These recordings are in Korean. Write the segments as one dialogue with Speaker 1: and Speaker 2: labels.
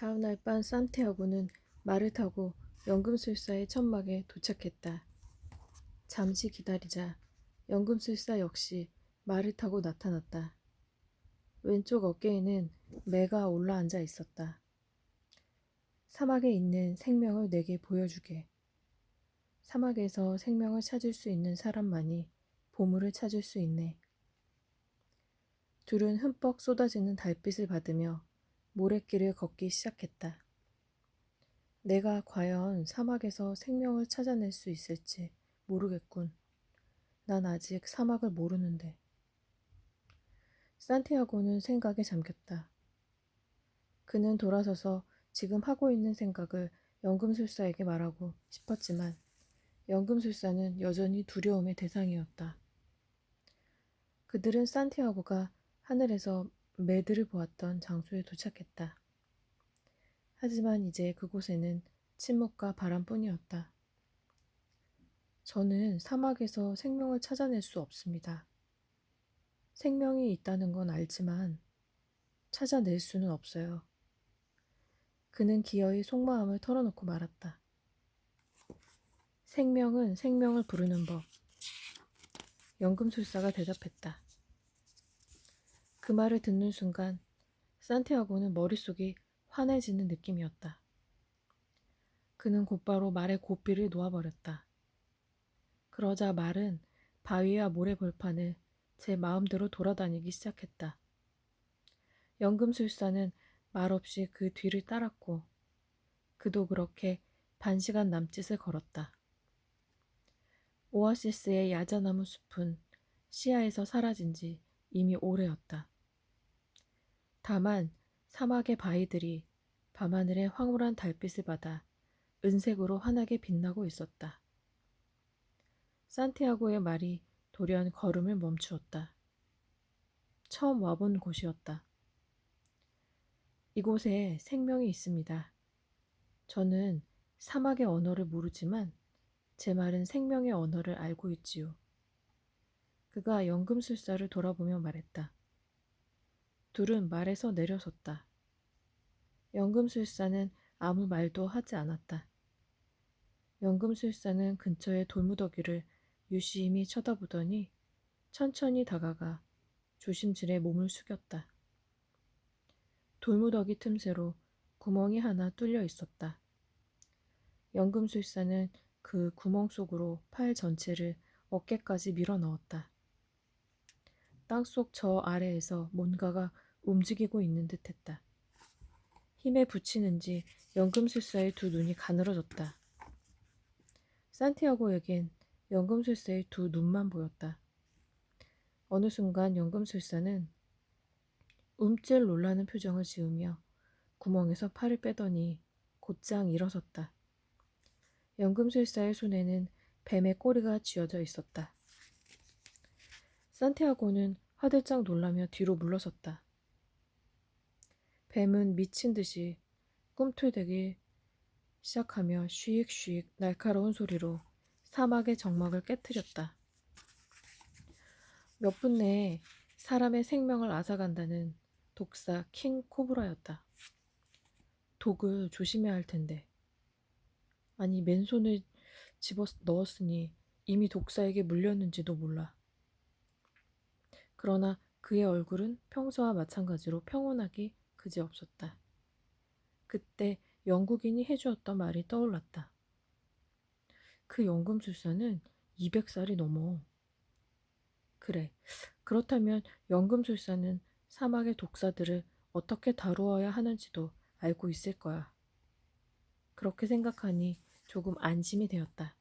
Speaker 1: 다음 날 밤 산티아고는 말을 타고 연금술사의 천막에 도착했다. 잠시 기다리자 연금술사 역시 말을 타고 나타났다. 왼쪽 어깨에는 매가 올라앉아 있었다. 사막에 있는 생명을 내게 보여주게. 사막에서 생명을 찾을 수 있는 사람만이 보물을 찾을 수 있네. 둘은 흠뻑 쏟아지는 달빛을 받으며 모래길을 걷기 시작했다. 내가 과연 사막에서 생명을 찾아낼 수 있을지 모르겠군. 난 아직 사막을 모르는데. 산티아고는 생각에 잠겼다. 그는 돌아서서 지금 하고 있는 생각을 연금술사에게 말하고 싶었지만 연금술사는 여전히 두려움의 대상이었다. 그들은 산티아고가 하늘에서 매들을 보았던 장소에 도착했다. 하지만 이제 그곳에는 침묵과 바람뿐이었다. 저는 사막에서 생명을 찾아낼 수 없습니다. 생명이 있다는 건 알지만 찾아낼 수는 없어요. 그는 기어이 속마음을 털어놓고 말았다. 생명은 생명을 부르는 법. 연금술사가 대답했다. 그 말을 듣는 순간 산티아고는 머릿속이 환해지는 느낌이었다. 그는 곧바로 말의 고삐를 놓아버렸다. 그러자 말은 바위와 모래벌판을 제 마음대로 돌아다니기 시작했다. 연금술사는 말없이 그 뒤를 따랐고 그도 그렇게 반시간 남짓을 걸었다. 오아시스의 야자나무 숲은 시야에서 사라진 지 이미 오래였다. 다만 사막의 바위들이 밤하늘의 황홀한 달빛을 받아 은색으로 환하게 빛나고 있었다. 산티아고의 말이 돌연 걸음을 멈추었다. 처음 와본 곳이었다. 이곳에 생명이 있습니다. 저는 사막의 언어를 모르지만 제 말은 생명의 언어를 알고 있지요. 그가 연금술사를 돌아보며 말했다. 둘은 말에서 내려섰다. 연금술사는 아무 말도 하지 않았다. 연금술사는 근처의 돌무더기를 유심히 쳐다보더니 천천히 다가가 조심스레 몸을 숙였다. 돌무더기 틈새로 구멍이 하나 뚫려 있었다. 연금술사는 그 구멍 속으로 팔 전체를 어깨까지 밀어 넣었다. 땅속 저 아래에서 뭔가가 움직이고 있는 듯했다. 힘에 부치는지 연금술사의 두 눈이 가늘어졌다. 산티아고에겐 연금술사의 두 눈만 보였다. 어느 순간 연금술사는 움찔 놀라는 표정을 지으며 구멍에서 팔을 빼더니 곧장 일어섰다. 연금술사의 손에는 뱀의 꼬리가 쥐어져 있었다. 산티아고는 화들짝 놀라며 뒤로 물러섰다. 뱀은 미친 듯이 꿈틀대기 시작하며 쉬익쉬익 날카로운 소리로 사막의 정막을 깨뜨렸다. 몇 분 내에 사람의 생명을 앗아간다는 독사 킹 코브라였다. 독을 조심해야 할 텐데. 아니 맨손을 집어 넣었으니 이미 독사에게 물렸는지도 몰라. 그러나 그의 얼굴은 평소와 마찬가지로 평온하기 그지없었다. 그때 영국인이 해주었던 말이 떠올랐다. 그 연금술사는 200살이 넘어. 그래. 그렇다면 연금술사는 사막의 독사들을 어떻게 다루어야 하는지도 알고 있을 거야. 그렇게 생각하니 조금 안심이 되었다.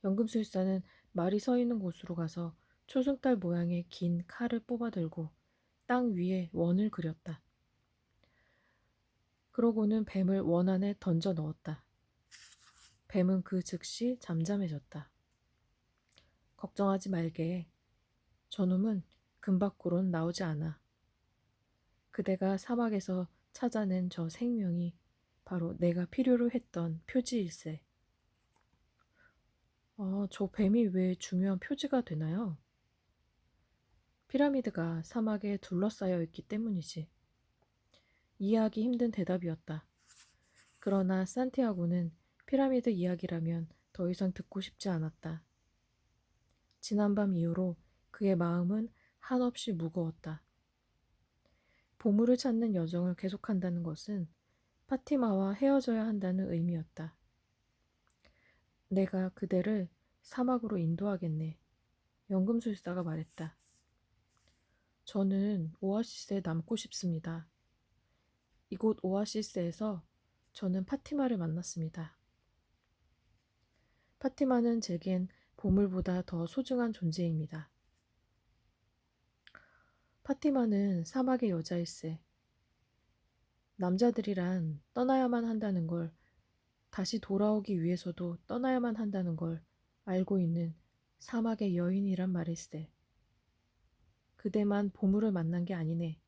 Speaker 1: 연금술사는 말이 서 있는 곳으로 가서 초승달 모양의 긴 칼을 뽑아들고 땅 위에 원을 그렸다. 그러고는 뱀을 원 안에 던져 넣었다. 뱀은 그 즉시 잠잠해졌다. 걱정하지 말게. 저놈은 금 밖으론 나오지 않아. 그대가 사막에서 찾아낸 저 생명이 바로 내가 필요로 했던 표지일세. 저 뱀이 왜 중요한 표지가 되나요? 피라미드가 사막에 둘러싸여 있기 때문이지. 이해하기 힘든 대답이었다. 그러나 산티아고는 피라미드 이야기라면 더 이상 듣고 싶지 않았다. 지난밤 이후로 그의 마음은 한없이 무거웠다. 보물을 찾는 여정을 계속한다는 것은 파티마와 헤어져야 한다는 의미였다. 내가 그대를 사막으로 인도하겠네. 연금술사가 말했다. 저는 오아시스에 남고 싶습니다. 이곳 오아시스에서 저는 파티마를 만났습니다. 파티마는 제겐 보물보다 더 소중한 존재입니다. 파티마는 사막의 여자일세. 남자들이란 떠나야만 한다는 걸, 다시 돌아오기 위해서도 떠나야만 한다는 걸 알고 있는 사막의 여인이란 말일세. 그대만 보물을 만난 게 아니네.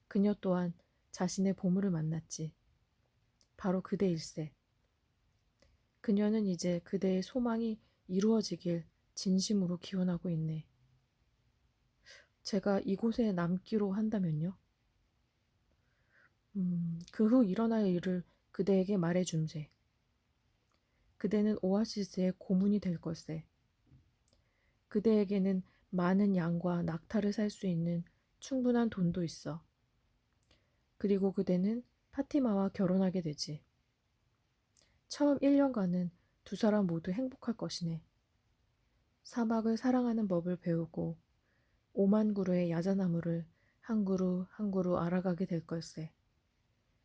Speaker 1: 그녀 또한 자신의 보물을 만났지. 바로 그대일세. 그녀는 이제 그대의 소망이 이루어지길 진심으로 기원하고 있네. 제가 이곳에 남기로 한다면요? 그 후 일어날 일을 그대에게 말해줌세. 그대는 오아시스의 고문이 될 걸세. 그대에게는 많은 양과 낙타를 살 수 있는 충분한 돈도 있어. 그리고 그대는 파티마와 결혼하게 되지. 처음 1년간은 두 사람 모두 행복할 것이네. 사막을 사랑하는 법을 배우고 5만 그루의 야자나무를 한 그루 한 그루 알아가게 될 걸세.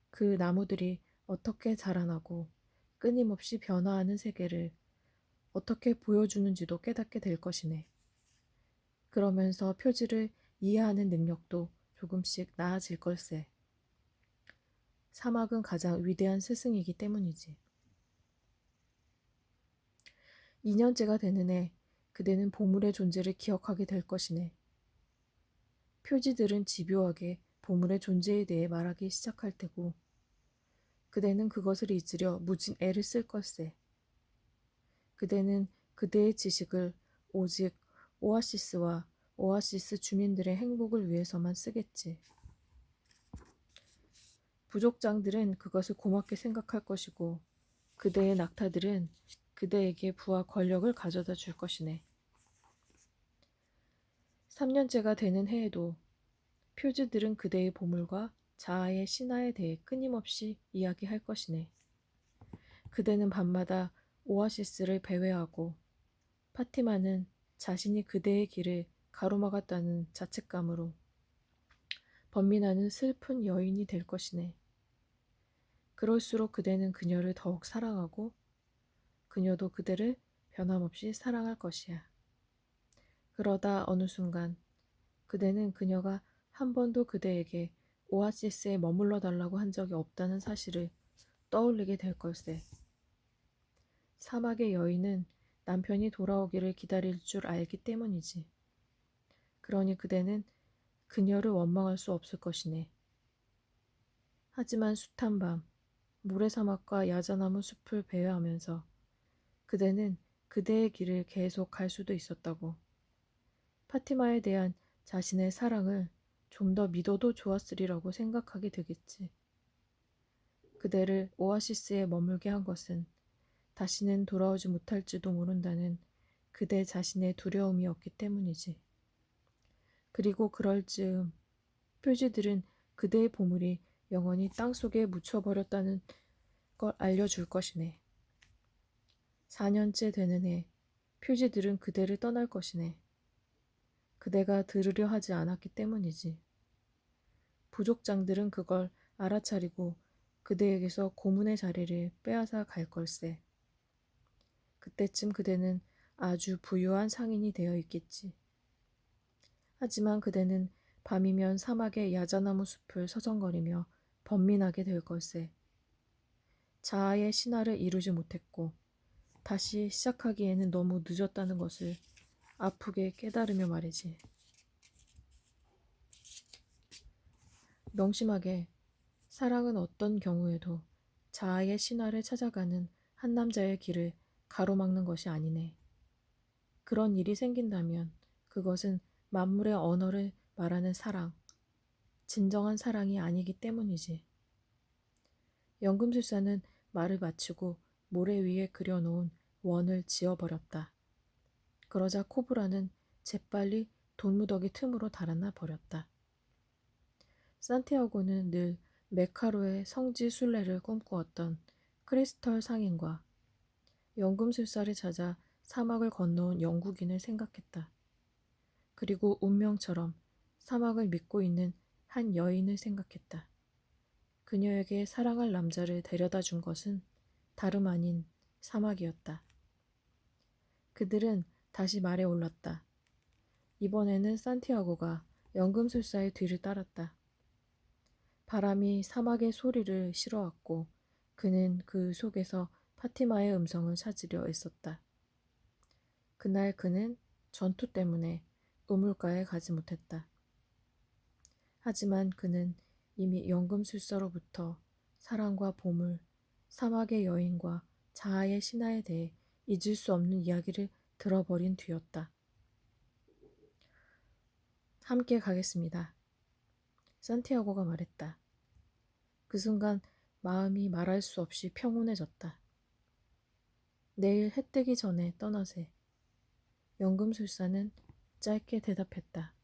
Speaker 1: 그 나무들이 어떻게 자라나고 끊임없이 변화하는 세계를 어떻게 보여주는지도 깨닫게 될 것이네. 그러면서 표지를 이해하는 능력도 조금씩 나아질 걸세. 사막은 가장 위대한 스승이기 때문이지. 2년째가 되는 해 그대는 보물의 존재를 기억하게 될 것이네. 표지들은 집요하게 보물의 존재에 대해 말하기 시작할 테고 그대는 그것을 잊으려 무진 애를 쓸 걸세. 그대는 그대의 지식을 오직 오아시스와 오아시스 주민들의 행복을 위해서만 쓰겠지. 부족장들은 그것을 고맙게 생각할 것이고 그대의 낙타들은 그대에게 부와 권력을 가져다 줄 것이네. 3년째가 되는 해에도 표지들은 그대의 보물과 자아의 신화에 대해 끊임없이 이야기할 것이네. 그대는 밤마다 오아시스를 배회하고 파티마는 자신이 그대의 길을 가로막았다는 자책감으로 번민하는 슬픈 여인이 될 것이네. 그럴수록 그대는 그녀를 더욱 사랑하고 그녀도 그대를 변함없이 사랑할 것이야. 그러다 어느 순간 그대는 그녀가 한 번도 그대에게 오아시스에 머물러 달라고 한 적이 없다는 사실을 떠올리게 될 걸세. 사막의 여인은 남편이 돌아오기를 기다릴 줄 알기 때문이지. 그러니 그대는 그녀를 원망할 수 없을 것이네. 하지만 숱한 밤, 모래사막과 야자나무 숲을 배회하면서 그대는 그대의 길을 계속 갈 수도 있었다고. 파티마에 대한 자신의 사랑을 좀 더 믿어도 좋았으리라고 생각하게 되겠지. 그대를 오아시스에 머물게 한 것은 다시는 돌아오지 못할지도 모른다는 그대 자신의 두려움이었기 때문이지. 그리고 그럴 즈음 표지들은 그대의 보물이 영원히 땅속에 묻혀버렸다는 걸 알려줄 것이네. 4년째 되는 해 표지들은 그대를 떠날 것이네. 그대가 들으려 하지 않았기 때문이지. 부족장들은 그걸 알아차리고 그대에게서 고문의 자리를 빼앗아 갈 걸세. 그때쯤 그대는 아주 부유한 상인이 되어 있겠지. 하지만 그대는 밤이면 사막의 야자나무 숲을 서성거리며 번민하게 될 걸세. 자아의 신화를 이루지 못했고 다시 시작하기에는 너무 늦었다는 것을 아프게 깨달으며 말이지. 명심하게 사랑은 어떤 경우에도 자아의 신화를 찾아가는 한 남자의 길을 가로막는 것이 아니네. 그런 일이 생긴다면 그것은 만물의 언어를 말하는 사랑, 진정한 사랑이 아니기 때문이지. 연금술사는 말을 마치고 모래 위에 그려놓은 원을 지워버렸다. 그러자 코브라는 재빨리 돈무더기 틈으로 달아나 버렸다. 산티아고는 늘 메카로의 성지 순례를 꿈꾸었던 크리스털 상인과 연금술사를 찾아 사막을 건너온 영국인을 생각했다. 그리고 운명처럼 사막을 믿고 있는 한 여인을 생각했다. 그녀에게 사랑할 남자를 데려다 준 것은 다름 아닌 사막이었다. 그들은 다시 말에 올랐다. 이번에는 산티아고가 연금술사의 뒤를 따랐다. 바람이 사막의 소리를 실어왔고 그는 그 속에서 파티마의 음성을 찾으려 애썼다. 그날 그는 전투 때문에 우물가에 가지 못했다. 하지만 그는 이미 연금술사로부터 사랑과 보물, 사막의 여인과 자아의 신화에 대해 잊을 수 없는 이야기를 들어버린 뒤였다. 함께 가겠습니다. 산티아고가 말했다. 그 순간 마음이 말할 수 없이 평온해졌다. 내일 해 뜨기 전에 떠나세. 연금술사는 짧게 대답했다.